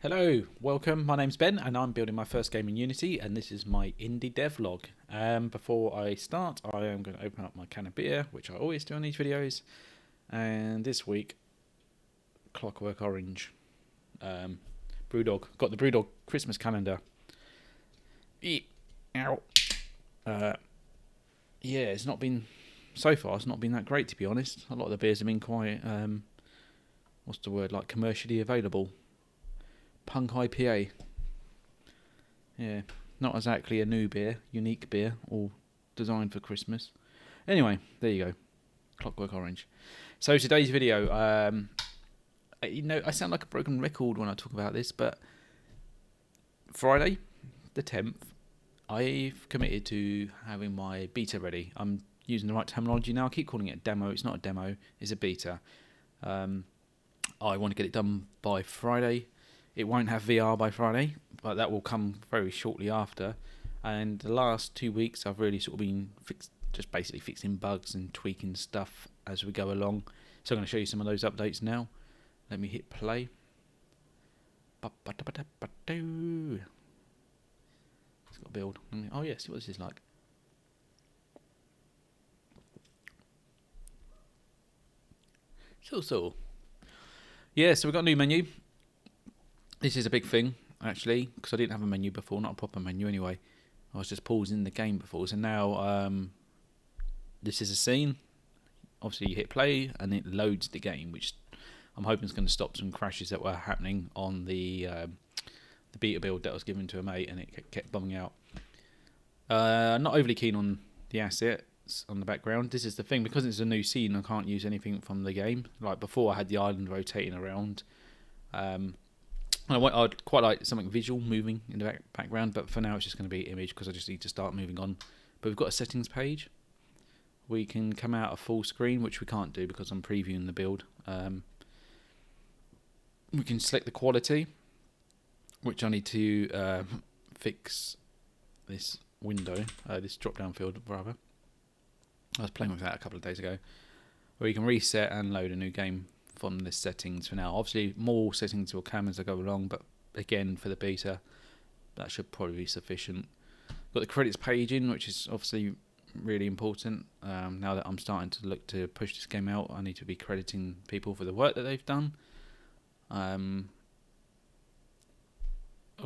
Hello, welcome. My name's Ben, and I'm building my first game in Unity, and this is my indie devlog. Before I start, I am going to open up my can of beer, which I always do on these videos. And this week, Clockwork Orange, BrewDog. Got the BrewDog Christmas calendar. Eat, ow. Yeah, it's not been so far. It's not been that great, to be honest. A lot of the beers have been quite, what's the word, like commercially available. Punk IPA. Yeah, not exactly a new beer, unique beer, all designed for Christmas. Anyway, there you go. Clockwork Orange. So today's video, I sound like a broken record when I talk about this, but Friday, the 10th, I've committed to having my beta ready. I'm using the right terminology now. I keep calling it a demo. It's not a demo. It's a beta. I want to get it done by Friday. It won't have VR by Friday, but that will come very shortly after. And the last 2 weeks, I've really sort of been just basically fixing bugs and tweaking stuff as we go along. So I'm going to show you some of those updates now. Let me hit play. It's got to build. Oh yeah, see what this is like. So. Yeah, so we've got a new menu. This is a big thing, actually, because I didn't have a menu before, not a proper menu anyway. I was just pausing the game before, so now this is a scene. Obviously, you hit play, and it loads the game, which I'm hoping is going to stop some crashes that were happening on the beta build that I was given to a mate, and it kept bombing out. Not overly keen on the assets on the background. This is the thing, because it's a new scene, I can't use anything from the game. Like before, I had the island rotating around. I'd quite like something visual moving in the background, but for now it's just going to be image because I just need to start moving on. But we've got a settings page. We can come out of full screen, which we can't do because I'm previewing the build. We can select the quality, which I need to fix this window, this drop-down field rather. I was playing with that a couple of days ago. Where you can reset and load a new game from the settings for now. Obviously, more settings will come as I go along, but again, for the beta, that should probably be sufficient. Got the credits page in, which is obviously really important. Now that I'm starting to look to push this game out, I need to be crediting people for the work that they've done. I've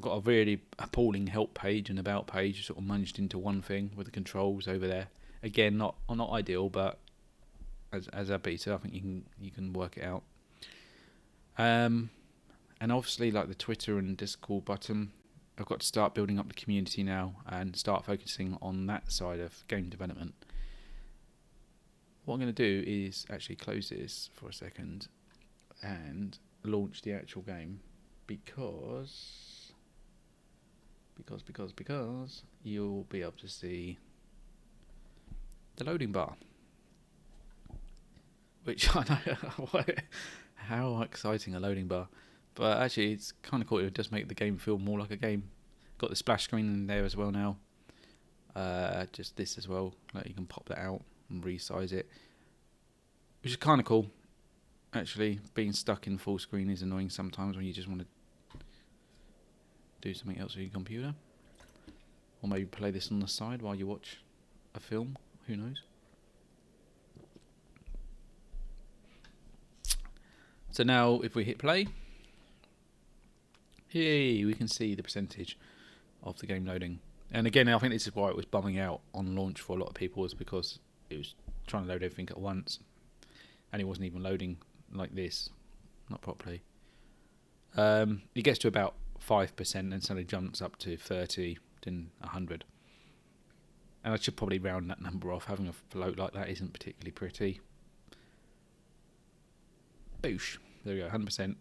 got a really appalling help page and about page sort of munched into one thing with the controls over there. Again, not ideal, but as a beta, I think you can work it out. And obviously, like the Twitter and Discord button, I've got to start building up the community now and start focusing on that side of game development. What I'm going to do is actually close this for a second and launch the actual game because you'll be able to see the loading bar. Which I know, how exciting a loading bar. But actually, it's kind of cool. It does make the game feel more like a game. Got the splash screen in there as well now. Just this as well. Like you can pop that out and resize it. Which is kind of cool. Actually, being stuck in full screen is annoying sometimes when you just want to do something else with your computer. Or maybe play this on the side while you watch a film. Who knows? So now if we hit play, yay, we can see the percentage of the game loading. And again, I think this is why it was bumming out on launch for a lot of people, was because it was trying to load everything at once. And it wasn't even loading like this, not properly. It gets to about 5% and suddenly jumps up to 30, then 100. And I should probably round that number off. Having a float like that isn't particularly pretty. Boosh. There we go, 100%.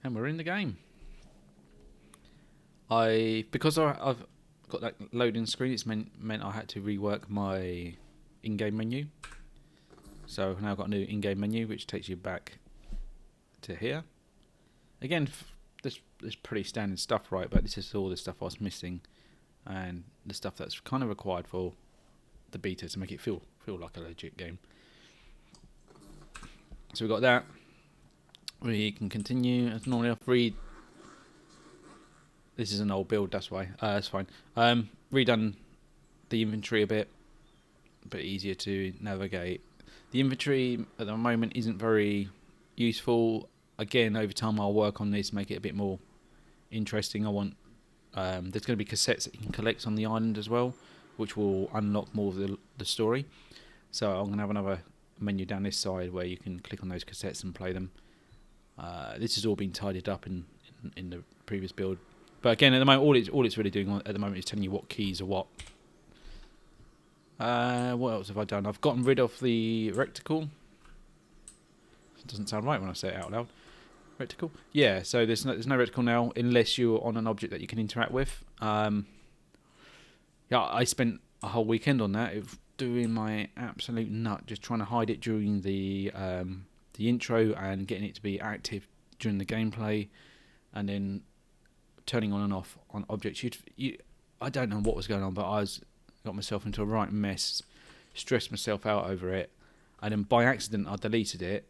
And we're in the game. Because I've got that loading screen, it's meant I had to rework my in-game menu. So I've now got a new in-game menu, which takes you back to here. Again, this is pretty standard stuff, right? But this is all the stuff I was missing, and the stuff that's kind of required for the beta to make it feel like a legit game. So we've got that. We can continue as normally. I've This is an old build, that's why. That's fine. Redone the inventory a bit easier to navigate. The inventory at the moment isn't very useful. Again, over time I'll work on this, make it a bit more interesting. I want there's going to be cassettes that you can collect on the island as well, which will unlock more of the story. So I'm going to have another menu down this side where you can click on those cassettes and play them. This has all been tidied up in the previous build, but again, at the moment, all it's really doing at the moment is telling you what keys are what. What else have I done? I've gotten rid of the reticle. It doesn't sound right when I say it out loud. Reticle? Yeah, so there's no reticle now unless you're on an object that you can interact with. Yeah, I spent a whole weekend on that, doing my absolute nut, just trying to hide it during the intro and getting it to be active during the gameplay, and then turning on and off on objects. I don't know what was going on, but I got myself into a right mess, stressed myself out over it, and then by accident I deleted it,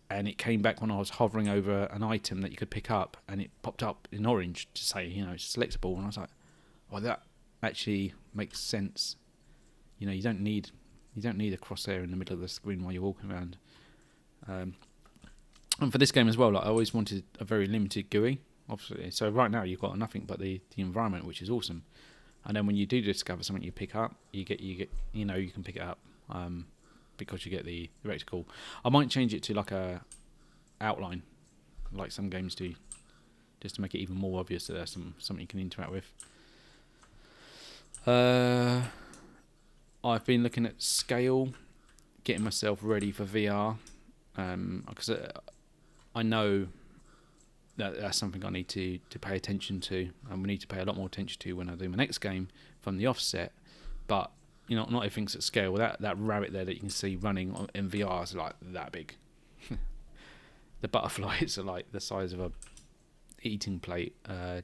and it came back when I was hovering over an item that you could pick up, and it popped up in orange to say, it's selectable, and I was like, well, that actually makes sense. You don't need a crosshair in the middle of the screen while you're walking around. And for this game as well, I always wanted a very limited GUI, obviously. So right now you've got nothing but the environment, which is awesome. And then when you do discover something you pick up, you can pick it up because you get the reticle. I might change it to like a outline, like some games do, just to make it even more obvious that there's something you can interact with. I've been looking at scale, getting myself ready for VR, because I know that's something I need to pay attention to, and we need to pay a lot more attention to when I do my next game from the offset. But not everything's at scale. That rabbit there that you can see running in VR is like that big. The butterflies are like the size of a eating plate,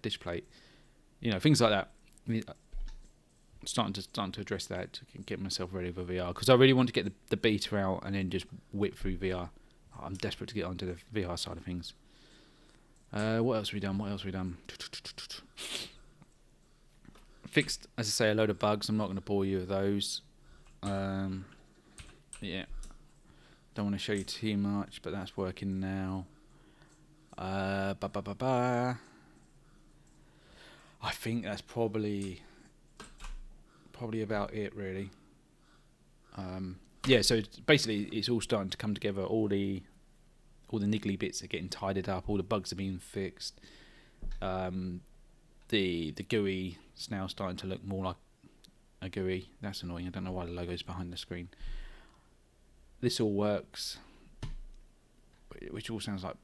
dish plate. Things like that. Starting to address that to get myself ready for VR, because I really want to get the beta out and then just whip through VR. I'm desperate to get onto the VR side of things. What else have we done? Fixed, as I say, a load of bugs. I'm not going to bore you with those. Yeah. Don't want to show you too much, but that's working now. I think that's probably about it, really. Yeah, so basically it's all starting to come together. All the niggly bits are getting tidied up. All the bugs are being fixed. The GUI is now starting to look more like a GUI. That's annoying. I don't know why the logo's behind the screen. This all works, which all sounds like,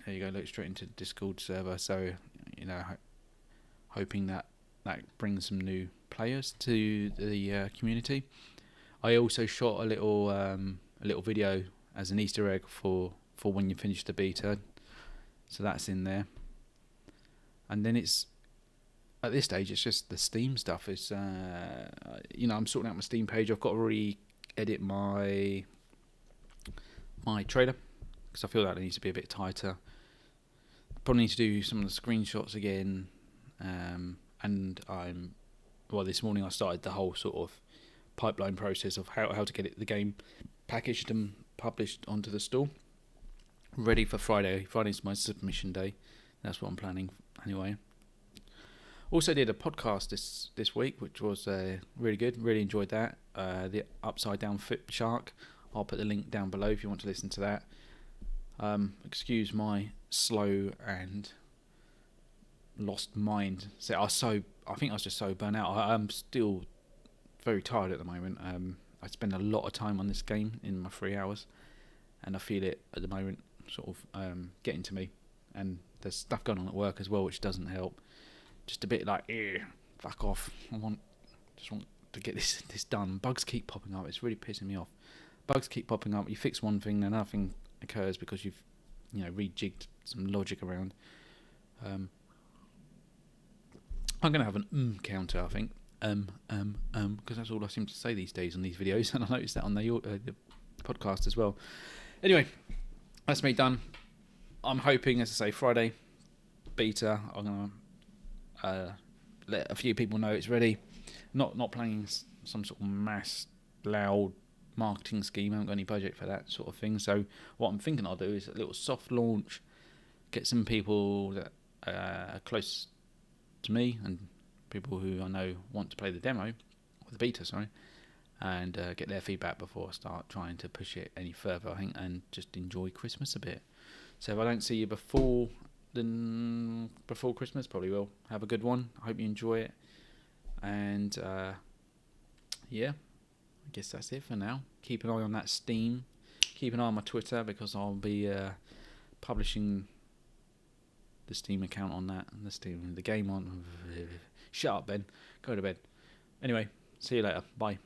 there you go, look straight into the Discord server. So, hoping that brings some new players to the community. I also shot a little video as an Easter egg for when you finish the beta, so that's in there. And then at this stage it's just the Steam stuff. It's I'm sorting out my Steam page. I've got to re-edit my trailer because I feel that it needs to be a bit tighter. Probably need to do some of the screenshots again, and this morning I started the whole sort of pipeline process of how to get the game packaged and published onto the store, ready for Friday. Friday's my submission day. That's what I'm planning anyway. Also did a podcast this week, which was really good. Really enjoyed that. The Upside Down Fit Shark. I'll put the link down below if you want to listen to that. Excuse my slow and lost mind. So I think I was just so burnt out. I'm still very tired at the moment. I spend a lot of time on this game in my 3 hours, and I feel it at the moment sort of getting to me. And there's stuff going on at work as well, which doesn't help. Just a bit like, fuck off. Just want to get this done. Bugs keep popping up. It's really pissing me off. Bugs keep popping up. You fix one thing, then another thing occurs because you've rejigged some logic around. I'm going to have an counter, I think. Because that's all I seem to say these days on these videos, and I noticed that on the podcast as well. Anyway, that's me done. I'm hoping, as I say, Friday beta. I'm gonna let a few people know it's ready. Not playing some sort of mass loud marketing scheme. I haven't got any budget for that sort of thing. So what I'm thinking I'll do is a little soft launch, get some people that are close to me and people who I know want to play the demo, or the beta, sorry, and get their feedback before I start trying to push it any further, I think, and just enjoy Christmas a bit. So if I don't see you before Christmas, probably will. Have a good one. I hope you enjoy it. And yeah, I guess that's it for now. Keep an eye on that Steam. Keep an eye on my Twitter, because I'll be publishing the Steam account on that, and the game on. Shut up, Ben. Go to bed. Anyway, see you later. Bye.